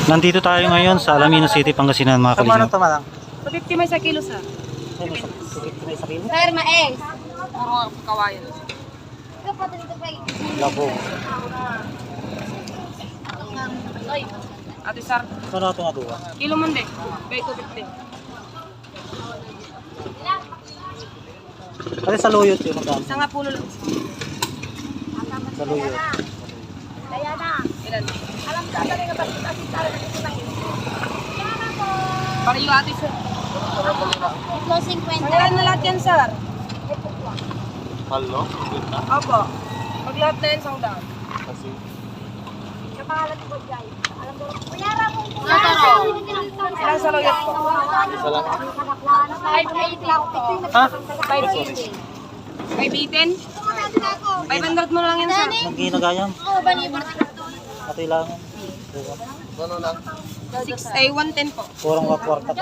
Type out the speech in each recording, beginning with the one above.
Nandito tayo ngayon sa Alamino City, Pangasinan, mga kalingap. Tama lang. So 50 may sa kilo sir. Sir, mais. Puro kawayan. Labo. Ate sir, Ano natin nga duwa? kilo mo hindi. Bay 250. Kasi sa luyot yun, magkano? Isa nga pulo lang. Sa luyot. Ilan? Pareho ate sir. Closing 50. Ilan na lahat yan sir? Halo? Opo. Pag lahat na yan, sang daan. Kasi. Ilan sa loyot po? Isa lang. 580 lang po. Ha? 580. 510? 500 mo na lang yan sir. Nagginagayam. Oo, banibor. Ito ilangan. Ano lang? 110 po. Kurang wakwarta ko.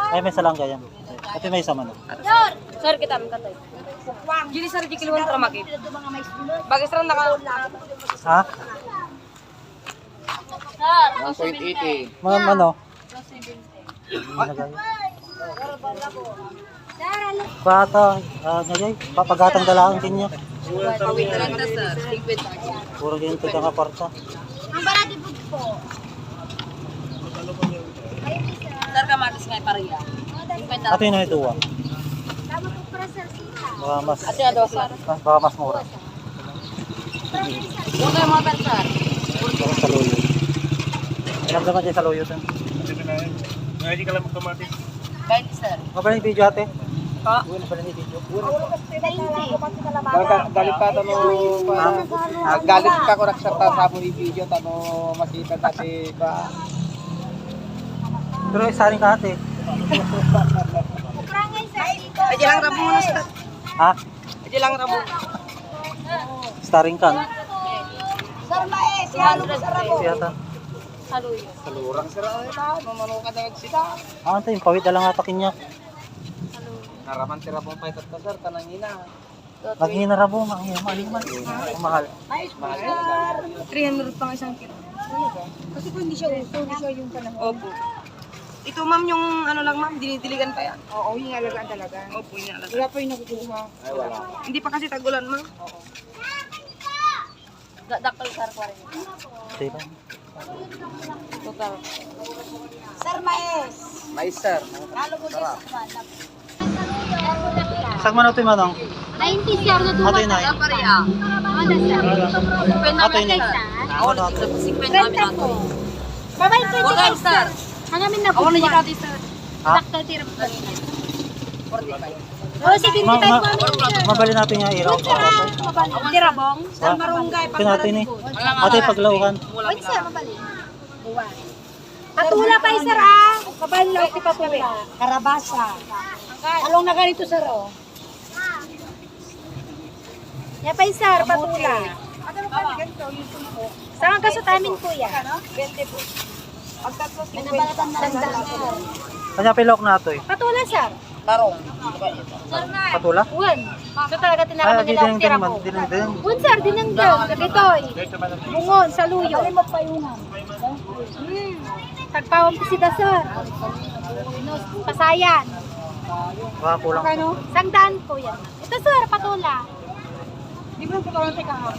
Ay, may salang gayam. Ito may isa man. Sir, kita mo katoy. Gili sir, di kiluan para makit. Bagay sir, naka... Ha? Sir, 1.80. Mga ano? Ginagayam. Pata, ngayon, papagatang dalaan din niya. Pawin na lang na sir. 50. Puro din ito ka kwarta. ang barati po. Sir, kamatis nga pareha. 50. Ito yun na ituwa. Tama po para sir sita. Baka mas, Ate na sir. baka mas mura. Huwag kayo mga sir. Baka sa luyot. Alam naman dyan sa luyot. Ngayon ka lang magkamatis. 20 sir. Mabala yung video ate? Pa? Uwi na pala yung video. Galit pa tano galit ka ko raksarta sa mo ni video tano masita tati ba. Pero isa rin ka ate. Prangay sir dito. Aja lang rabo muna sir. Ha? Aja lang rabo. Starring ka no? Sir, mais. Halo mo sa rabo. Siyata. Saluyo. Salurang sira na mamano ka daw sita. Ah, ito yung pawid na lang ata kinyak. Naraman sira pong paitat ka sir kanang ina. Maghinarabo, mahal. Mahal. Mahal. 300 pang isang kilo. Kasi kung hindi siya uso, hindi siya yung panahon. Opo. Ito ma'am yung ano lang ma'am, dinidiligan pa yan. Oo, yung alagaan talaga. Opo, yun alaga. Wala pa yung nakukuha. Ay wala. Hindi pa kasi tagulan ma'am. Daktal sar ko rin. Diba? Total. Sir, mais. Mais sir. Halo mo sa rabo. Isang manok ito yung manong. 90 sir na Ato yun ay. Pareha. Ano sir? Ato yun ay. Ako na ito. 50 namin nato. Babay Huwag 25 sir. Hangamin na po. Ako na yung kati sir. Ha? Daktal tira po. 45. Oh, 75 namin sir. Mabali natin yung iraw. Tirabong. Sir Marunggay. Ito natin eh. Ate paglauhan. Wait sir, mabali. Patula pa sir ah. Kabalo si patula. Karabasa. Along na ganito sir oh. Yan pa sir, patula. Saan ka sa tamin kuya? 20 po. Binabalatan na lang. Kanya pilok na ito eh. Patula sir. Tarong. Patula? Uwan. Ito talaga Ay, tinaraman nila ang tira ko. dinang. Uwan sir, dinanggang. Gagitoy. Bungon, saluyo. Ay, magpayungan. Tagpawang pisita sir. Pasayan. Baka kulang. Ano? Sangdaan po yan. Ito sir, patula. Di ba po kami kahapon?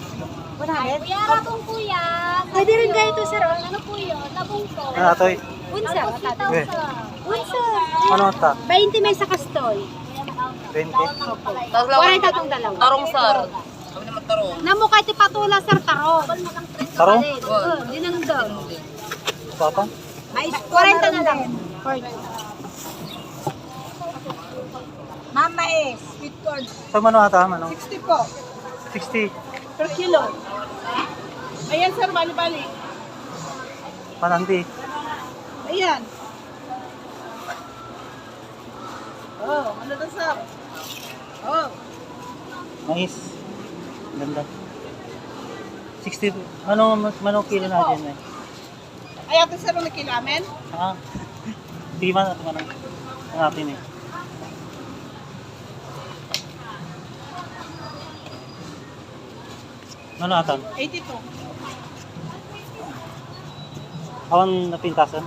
100? Kuya, labong kuya. Pwede rin ganito sir. Ano po yun? Labong po. Ano ito eh? Unsa? Eh. Unsa? Ano ito? 20 may sa kastoy. 20. 40 itong dalawa. Tarong sir. Kami naman tarong. Namukha iti patula sir, tarong. Tarong? Dinanggang. Papa? 40 na lang. 40. Mama is sweet corn. Sa mano ata, mano? 60 po. 60. Per kilo. Ayan sir, bali-bali. Panandi. Ayan. Oh, ano na sir? Oh. Mais. Ganda. 60. Mano kilo natin eh. Ay, ate sir, ang nakilamin? Ah. Di man ito manong. Ang atin eh. Ano atan? 82. Awan napintasan?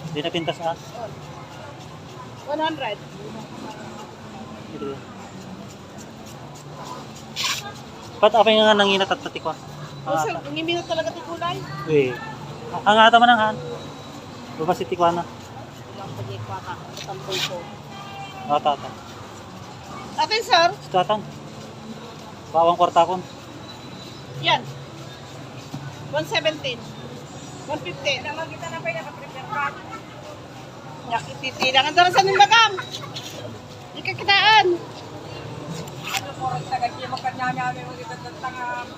Hindi napintas ah? 100. Ito yun. Ba't apay nga nanginat at patikwa? Sir, ngiminot talaga ti kulay. Uy. Ang ata man ang han. Baba si Tikwana. Ilang pagkikwa ka. Tampol ko. Tata. Atin, sir. Tatang. Bawang kwarta kon. Yan. 117. 150. Naman kita na pa yung nakaprepare ka. Yakititi lang. Ang darasan ng bagam. Ikakitaan. Ano po, ang tagal niya makanyanya mo dito ng tanga.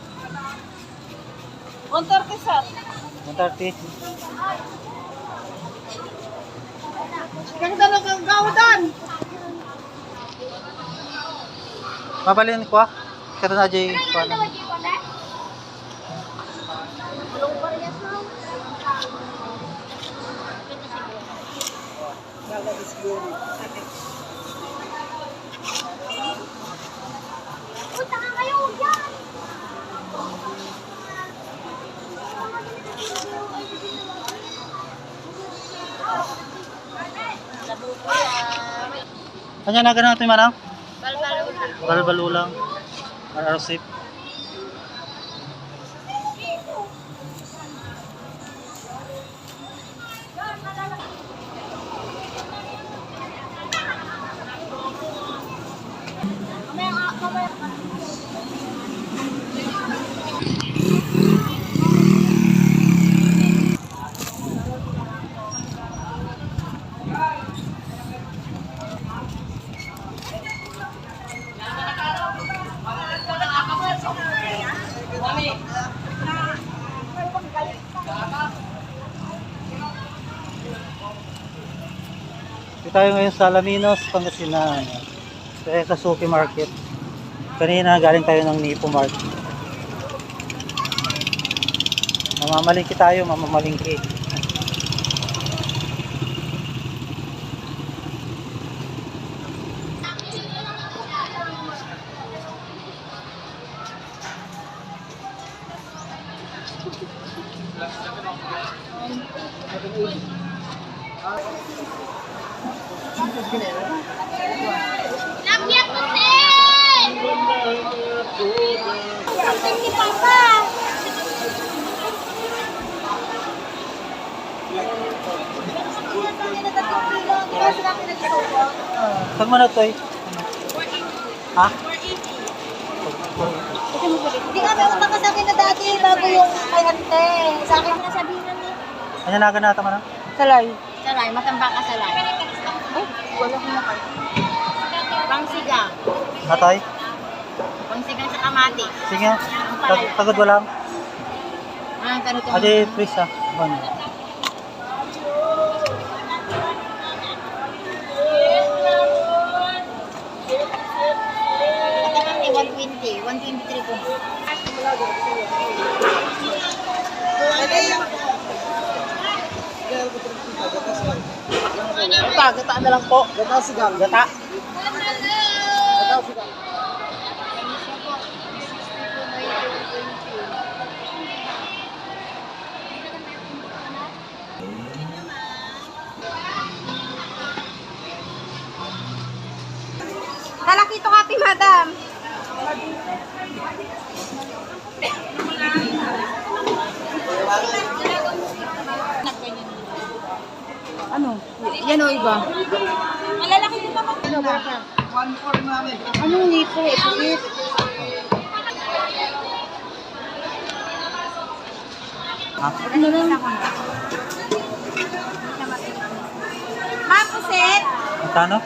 130, sir. 130. Ganda na kang gawdan. Mabalin ko ah. Kata na jay ko ano. Punta ka kayo dyan! Kanya na ganun ito yung manang? Balbalulang. Balbalulang. Ararosip. Dito tayo ngayon sa Alaminos, Pangasinan. Sa Suki Market. Kanina galing tayo ng Nipo Mart. Mamamalingki tayo, mamamalingki. Lapya ko, Ate ni Papa! Saan mo na ito eh? Ha? Hindi kami utang ka sa akin na dati bago yung kay ante. Sa akin na sabihin na niya. Kanya na ganun ata man? Salay. Salay, matamba ka salay. Oh, wala ko na kayo. Pangsigang. Natay? Pangsigang sa kamati. Sige. Tagod wala. Anong tanong ito? Adi, please ha. Ano? Katamang ni 120. 123 po. Gata na lang po. Gata sigang. Gata. Talakito ka, madam. Ano? Yan o iba. Malalaki din naman. Ano ba? 1-4 namin. Anong lipo? Ipit. Ha? Ano lang? Ma'am, puset. Magkano?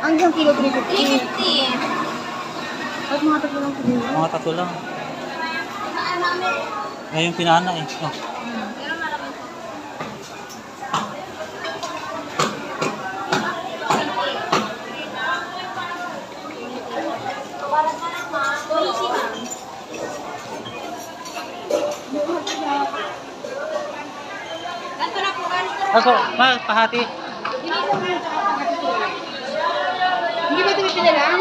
Hanggang kilo 350. 350. At mga tatlo lang kilo. Mga tatlo lang. Ngayon pinana eh. Oh. Ako, pahati. Hindi ba ito pinilang?